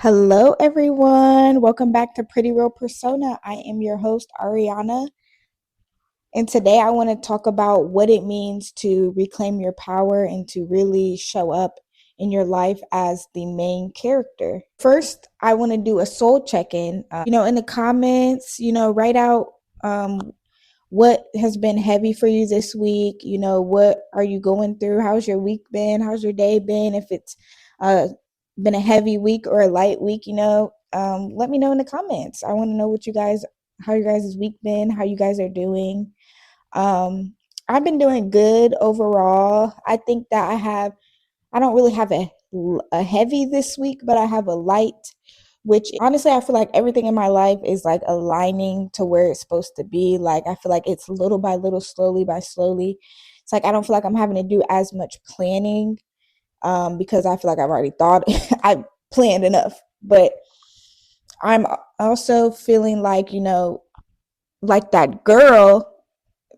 Hello, everyone. Welcome back to Pretty Real Persona. I am your host, Ariana. And today I want to talk about what it means to reclaim your power and to really show up in your life as the main character. First, I want to do a soul check in. In the comments, write out what has been heavy for you this week. What are you going through? How's your week been? How's your day been? If it's uh, been a heavy week or a light week, let me know in the comments. I want to know how your guys' week been, how you guys are doing. Um, I've been doing good overall. I think that I don't really have a heavy this week, but I have a light, which honestly, I feel like everything in my life is like aligning to where it's supposed to be. Like, I feel like it's little by little, slowly by slowly. It's like I don't feel like I'm having to do as much planning because I feel like I've already thought, I planned enough. But I'm also feeling like, like that girl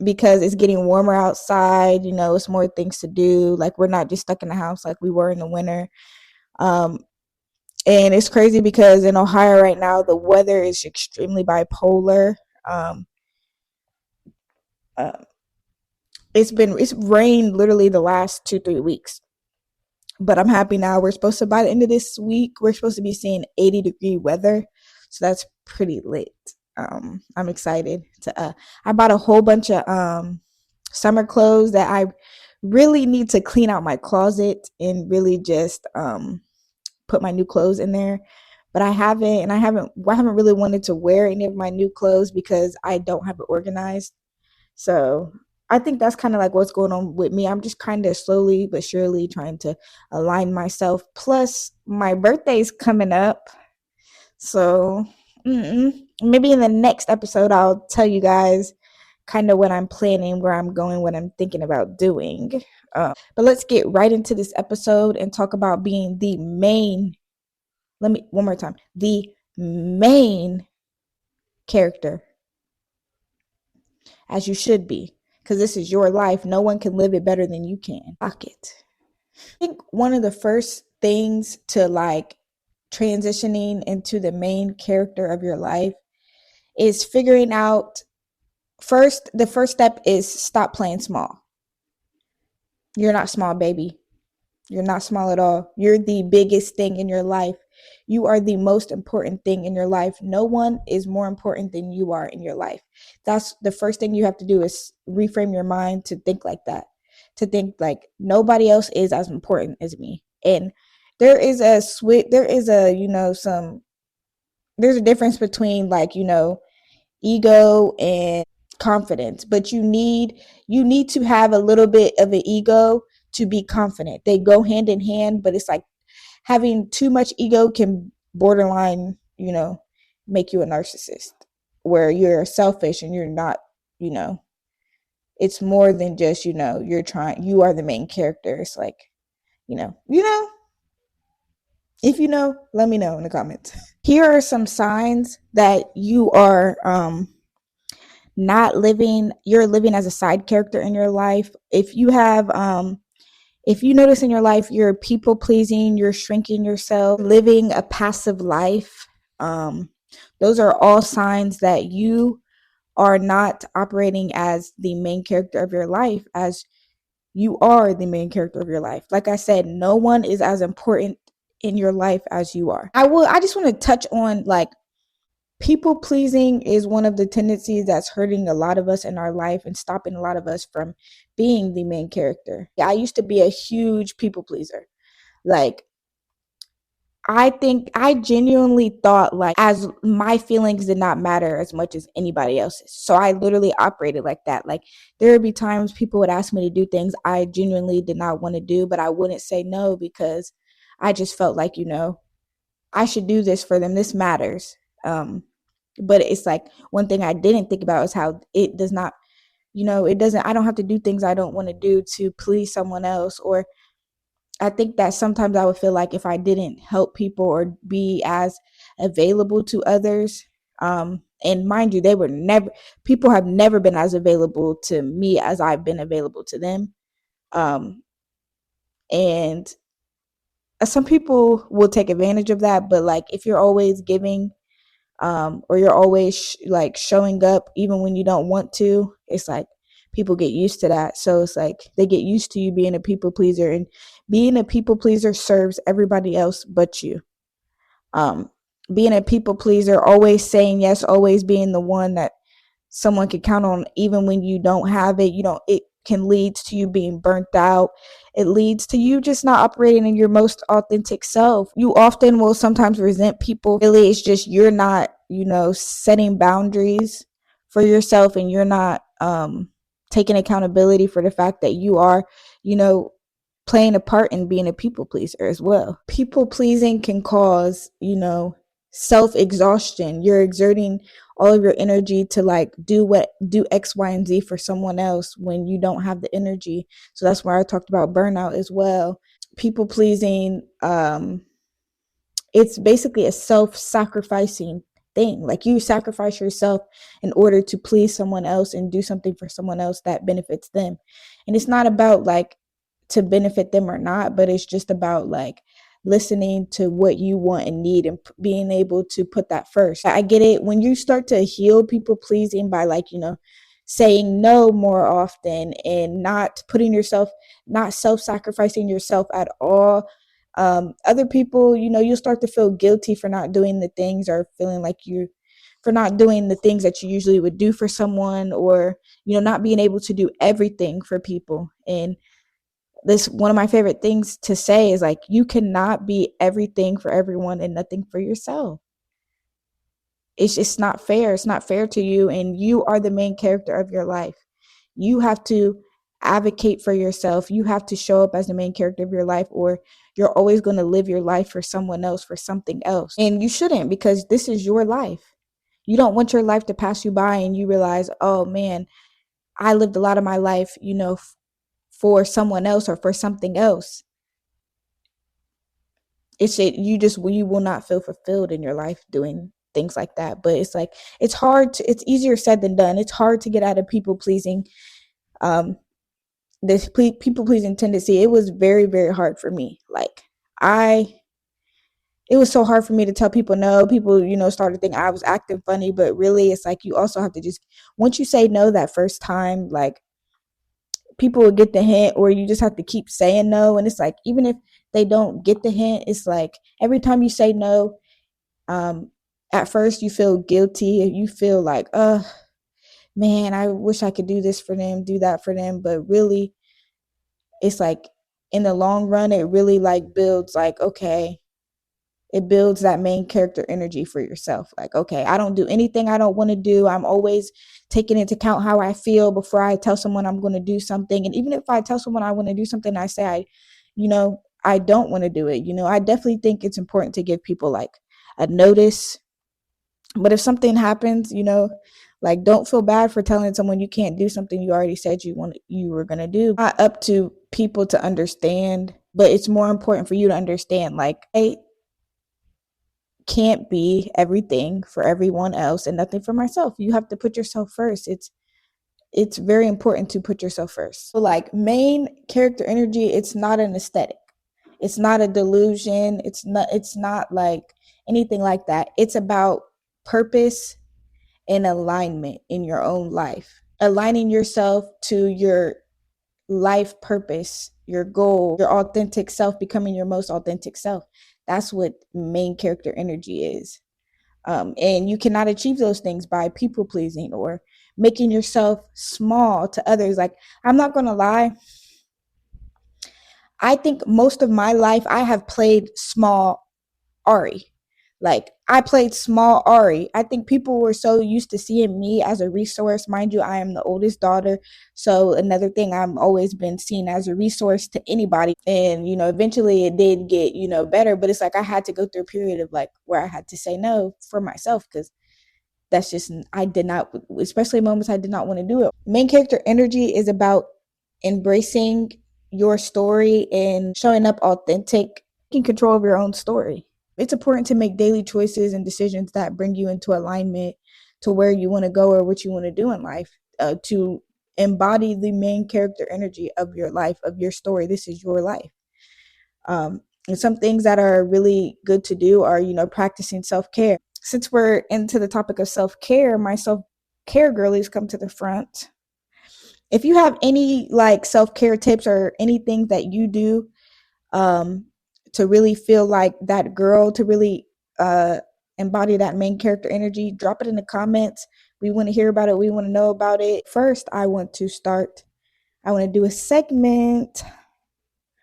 because it's getting warmer outside, it's more things to do. Like, we're not just stuck in the house like we were in the winter. Um, and it's crazy because in Ohio right now, the weather is extremely bipolar. Um, uh, it's rained literally the last 2-3 weeks, but I'm happy now. We're supposed to by the end of this week, we're supposed to be seeing 80-degree weather, so that's pretty lit. I'm excited to. I bought a whole bunch of summer clothes that I really need to clean out my closet and really just put my new clothes in there. But I haven't really wanted to wear any of my new clothes because I don't have it organized. So I think that's kind of like what's going on with me. I'm just kind of slowly but surely trying to align myself. Plus, my birthday's coming up. So maybe in the next episode, I'll tell you guys kind of what I'm planning, where I'm going, what I'm thinking about doing. But let's get right into this episode and talk about being the main, let me, one more time, the main character, as you should be, because this is your life. No one can live it better than you can. Rock it. I think one of the first things to like transitioning into the main character of your life is figuring out the first step is stop playing small. You're not small, baby. You're not small at all. You're the biggest thing in your life. You are the most important thing in your life. No one is more important than you are in your life. That's the first thing you have to do is reframe your mind to think like that. To think like nobody else is as important as me. And there is a there's a difference between like, ego and confidence, but you need to have a little bit of an ego to be confident. They go hand in hand, but it's like having too much ego can borderline, make you a narcissist where you're selfish and you're not, you know, it's more than just, you are the main character. It's like, if you know, let me know in the comments. Here are some signs that you are not living you're living as a side character in your life. If you notice in your life you're people pleasing, you're shrinking yourself, living a passive life, those are all signs that you are not operating as the main character of your life, as you are the main character of your life. Like I said, no one is as important in your life as you are. I just want to touch on like people pleasing is one of the tendencies that's hurting a lot of us in our life and stopping a lot of us from being the main character. Yeah, I used to be a huge people pleaser. Like, I think I genuinely thought like as my feelings did not matter as much as anybody else's. So I literally operated like that. Like, there would be times people would ask me to do things I genuinely did not want to do, but I wouldn't say no because I just felt like, I should do this for them. This matters. But it's like one thing I didn't think about is how it does not, it doesn't, I don't have to do things I don't want to do to please someone else. Or I think that sometimes I would feel like if I didn't help people or be as available to others, and mind you, people have never been as available to me as I've been available to them. Um, and some people will take advantage of that, but like if you're always giving, or you're always like showing up even when you don't want to, it's like people get used to that. So it's like they get used to you being a people pleaser, and being a people pleaser serves everybody else but you. um Being a people pleaser, always saying yes, always being the one that someone can count on even when you don't have it, it can lead to you being burnt out. It leads to you just not operating in your most authentic self. You often will sometimes resent people. Really, it's just you're not, setting boundaries for yourself, and you're not taking accountability for the fact that you are, you know playing a part in being a people pleaser as well. People pleasing can cause, self exhaustion. You're exerting all of your energy to like do X, Y, and Z for someone else when you don't have the energy. So that's why I talked about burnout as well. People pleasing, it's basically a self-sacrificing thing. Like you sacrifice yourself in order to please someone else and do something for someone else that benefits them. And it's not about like to benefit them or not, but it's just about like listening to what you want and need, and being able to put that first. I get it. When you start to heal people pleasing by like, saying no more often, and not self-sacrificing yourself at all, other people, you'll start to feel guilty for not doing the things, or feeling like you for not doing the things that you usually would do for someone, or not being able to do everything for people. And this, one of my favorite things to say is like, you cannot be everything for everyone and nothing for yourself. It's just not fair. It's not fair to you, and you are the main character of your life. You have to advocate for yourself. You have to show up as the main character of your life, or you're always going to live your life for someone else, for something else. And you shouldn't, because this is your life. You don't want your life to pass you by and you realize, oh man, I lived a lot of my life, for someone else or for something else. You will not feel fulfilled in your life doing things like that. But it's like, it's easier said than done. It's hard to get out of people pleasing, um this people pleasing tendency. It was very, very hard for me. Like, I it was so hard for me to tell people no. People, started thinking I was acting funny, but really it's like you also have to just, once you say no that first time, like, people will get the hint, or you just have to keep saying no. And it's like, even if they don't get the hint, it's like every time you say no, um at first you feel guilty. You feel like, man, I wish I could do this for them, do that for them. But really, it's like, in the long run, it really like builds, like, okay, it builds that main character energy for yourself. Like, okay, I don't do anything I don't want to do. I'm always taking into account how I feel before I tell someone I'm going to do something. And even if I tell someone I want to do something, I say I don't want to do it. I definitely think it's important to give people like a notice. But if something happens, like, don't feel bad for telling someone you can't do something you already said you were gonna do. Not up to people to understand, but it's more important for you to understand. Like, I can't be everything for everyone else and nothing for myself. You have to put yourself first. It's very important to put yourself first. So like, main character energy, it's not an aesthetic. It's not a delusion. It's not like anything like that. It's about purpose and alignment in your own life. Aligning yourself to your life purpose, your goal, your authentic self, becoming your most authentic self. That's what main character energy is. And you cannot achieve those things by people pleasing or making yourself small to others. Like, I'm not going to lie. I think most of my life I have played small Ari. Like, I played small Ari. I think people were so used to seeing me as a resource. Mind you, I am the oldest daughter. So another thing, I'm always been seen as a resource to anybody. And, eventually it did get, better. But it's like I had to go through a period of like where I had to say no for myself, because that's just, I did not, especially moments I did not want to do it. Main character energy is about embracing your story and showing up authentic, taking control of your own story. It's important to make daily choices and decisions that bring you into alignment to where you want to go or what you want to do in life, to embody the main character energy of your life, of your story. This is your life. And some things that are really good to do are, practicing self care. Since we're into the topic of self care, my self care girlies come to the front. If you have any like self care tips or anything that you do um, to really feel like that girl, to really embody that main character energy, drop it in the comments. We want to hear about it. We want to know about it. First, I want to do a segment.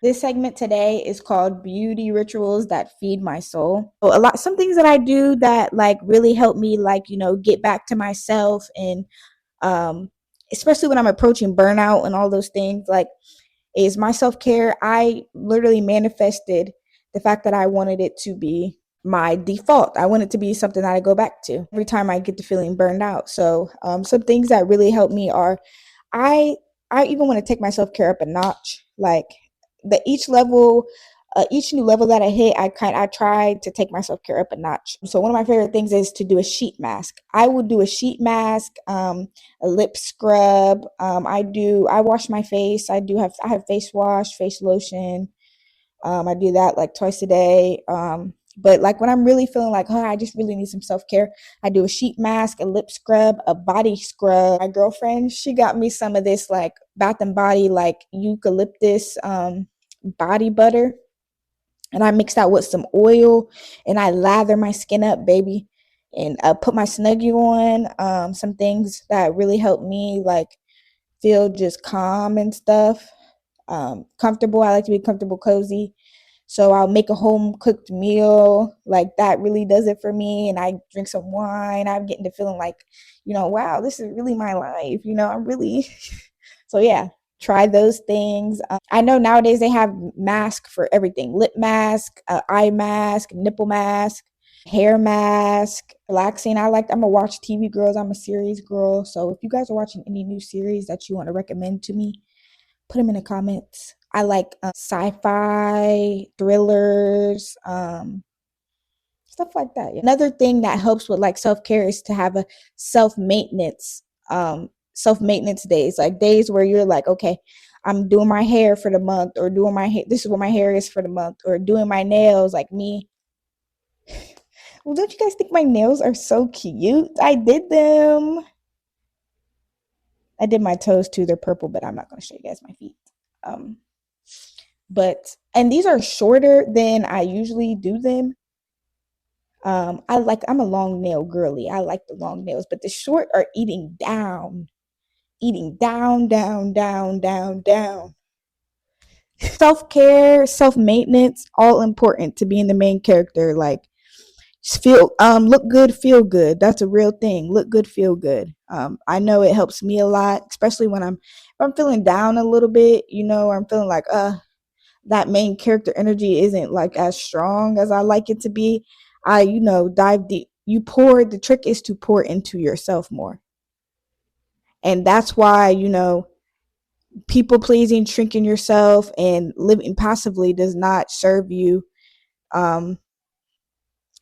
This segment today is called Beauty Rituals That Feed My Soul. So some things that I do that like really help me like, get back to myself, and um especially when I'm approaching burnout and all those things, like, is my self-care. I literally manifested the fact that I wanted it to be my default. I want it to be something that I go back to every time I get to feeling burned out. So some things that really help me are, I I even want to take my self care up a notch. Like each new level that I hit, I try to take my self care up a notch. So one of my favorite things is to do a sheet mask. I will do a sheet mask, a lip scrub. I wash my face. I have face wash, face lotion. I do that like twice a day. But like when I'm really feeling like, oh, I just really need some self care, I do a sheet mask, a lip scrub, a body scrub. My girlfriend, she got me some of this like Bath and Body like eucalyptus body butter, and I mix that with some oil, and I lather my skin up, baby, and I put my Snuggie on. Some things that really help me like feel just calm and stuff. Comfortable. I like to be comfortable, cozy. So I'll make a home cooked meal. Like that really does it for me. And I drink some wine. I'm getting to feeling like, wow, this is really my life. I'm really, so yeah, try those things. I know nowadays they have masks for everything: lip mask, eye mask, nipple mask, hair mask, relaxing. I'm a watch TV girls. I'm a series girl. So if you guys are watching any new series that you want to recommend to me, put them in the comments. I like sci-fi, thrillers, stuff like that. Yeah. Another thing that helps with like self-care is to have a self-maintenance, self-maintenance days, like days where you're like, okay, I'm doing my hair for the month, or doing my hair. This is what my hair is for the month, or doing my nails. Like me. Well, don't you guys think my nails are so cute? I did them. I did my toes too. They're purple, but I'm not going to show you guys my feet. Um, and these are shorter than I usually do them. I'm a long nail girly. I like the long nails, but the short are eating down, down, down, down, down. Self care, self maintenance, all important to being the main character. Like, just look good, feel good. That's a real thing. Look good, feel good. I know it helps me a lot, especially when if I'm feeling down a little bit. I'm feeling like that main character energy isn't like as strong as I like it to be. I, dive deep. The trick is to pour into yourself more. And that's why, people pleasing, shrinking yourself, and living passively does not um,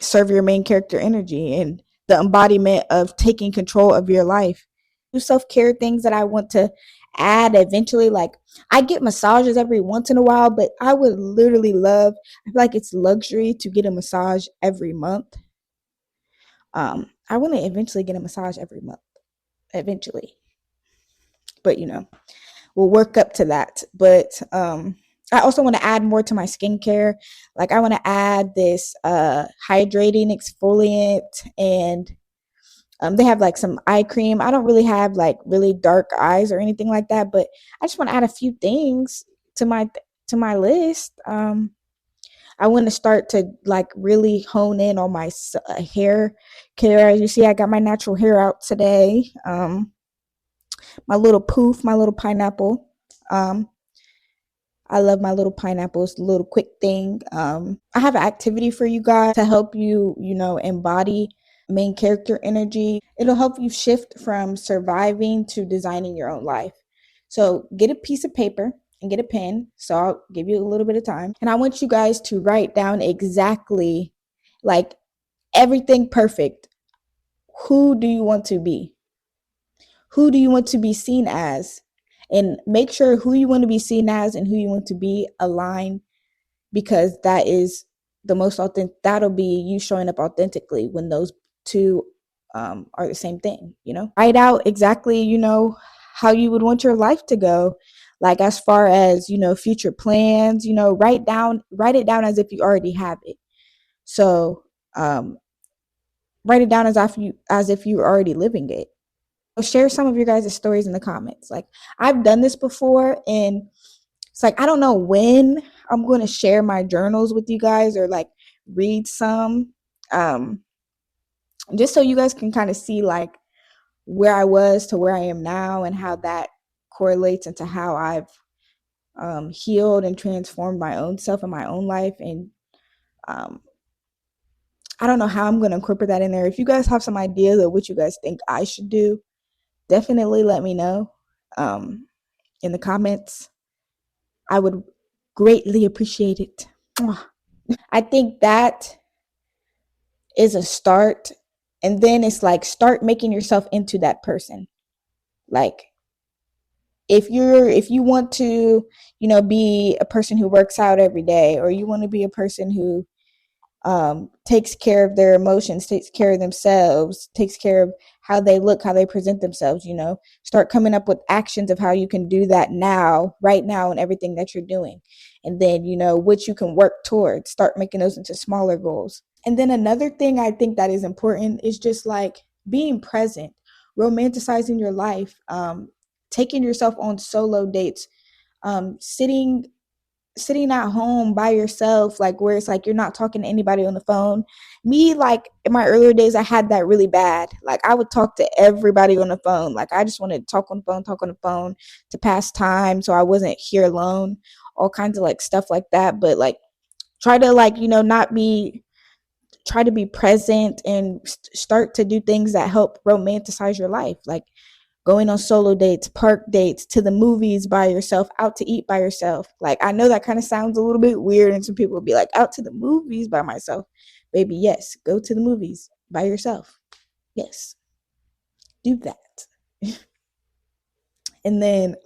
serve your main character energy and the embodiment of taking control of your life. Self care things that I want to add eventually. Like, I get massages every once in a while, but I would literally I feel like it's luxury to get a massage every month. I want to eventually get a massage every month, eventually, but we'll work up to that. But I also want to add more to my skincare. Like, I want to add this hydrating exfoliant, and they have like some eye cream. I don't really have like really dark eyes or anything like that, but I just want to add a few things to my list. I want to start to like really hone in on my hair care. As you see, I got my natural hair out today. My little poof, my little pineapple. Um, I love my little pineapples, little quick thing. I have an activity for you guys to help you, embody main character energy. It'll help you shift from surviving to designing your own life. So get a piece of paper and get a pen. So I'll give you a little bit of time. And I want you guys to write down exactly, like, everything perfect. Who do you want to be? Who do you want to be seen as? And make sure who you want to be seen as and who you want to be align because that is the most authentic. That'll be you showing up authentically when those two are the same thing. Write out exactly how you would want your life to go, like as far as future plans. Write it down as if you already have it. So write it down as if you're already living it. Share some of your guys' stories in the comments. Like, I've done this before, and it's like I don't know when I'm going to share my journals with you guys, or like read some, um, just so you guys can kind of see like where I was to where I am now, and how that correlates into how I've healed and transformed my own self and my own life. And um, I don't know how I'm going to incorporate that in there. If you guys have some ideas of what you guys think I should do, definitely let me know um, in the comments. I would greatly appreciate it. I think that is a start. And then it's like, start making yourself into that person. Like, if you want to, be a person who works out every day, or you want to be a person who takes care of their emotions, takes care of themselves, takes care of how they look, how they present themselves, start coming up with actions of how you can do that now, right now, and everything that you're doing. And then, what you can work towards, start making those into smaller goals. And then another thing I think that is important is just like being present, romanticizing your life, taking yourself on solo dates, sitting at home by yourself, like where it's like you're not talking to anybody on the phone. Me, like in my earlier days, I had that really bad. Like, I would talk to everybody on the phone. Like, I just wanted to talk on the phone to pass time, so I wasn't here alone, all kinds of like stuff like that. But like, try to like not be try to be present, and start to do things that help romanticize your life, like going on solo dates, park dates, to the movies by yourself, out to eat by yourself. Like, I know that kind of sounds a little bit weird, and some people will be like, out to the movies by myself. Baby, yes, go to the movies by yourself. Yes, do that. And then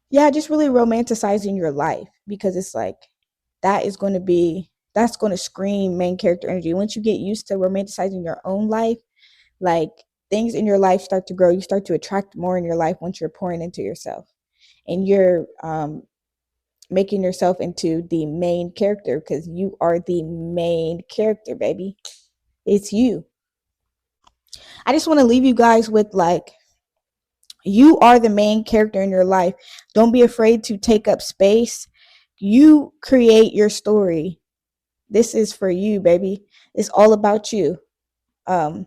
yeah, just really romanticizing your life, because it's like that's going to scream main character energy. Once you get used to romanticizing your own life, like, things in your life start to grow. You start to attract more in your life once you're pouring into yourself, and you're making yourself into the main character, because you are the main character, baby. It's you. I just want to leave you guys with like, you are the main character in your life. Don't be afraid to take up space. You create your story. This is for you, baby. It's all about you. Um,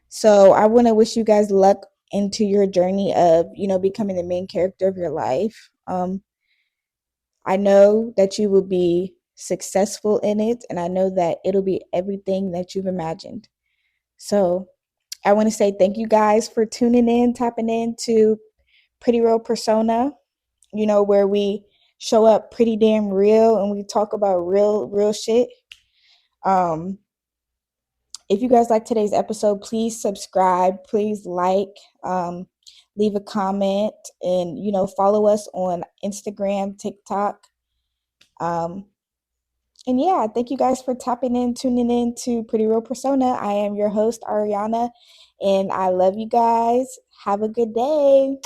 So I want to wish you guys luck into your journey of, becoming the main character of your life. I know that you will be successful in it, and I know that it'll be everything that you've imagined. So I want to say thank you guys for tuning in, tapping into Pretty Real Persona, where we show up pretty damn real, and we talk about real shit. Um, If you guys like today's episode, please subscribe, please like, leave a comment, and follow us on Instagram, TikTok. Um, and yeah, thank you guys for tapping in, tuning in to Pretty Real Persona. I am your host, Ariana, and I love you guys. Have a good day.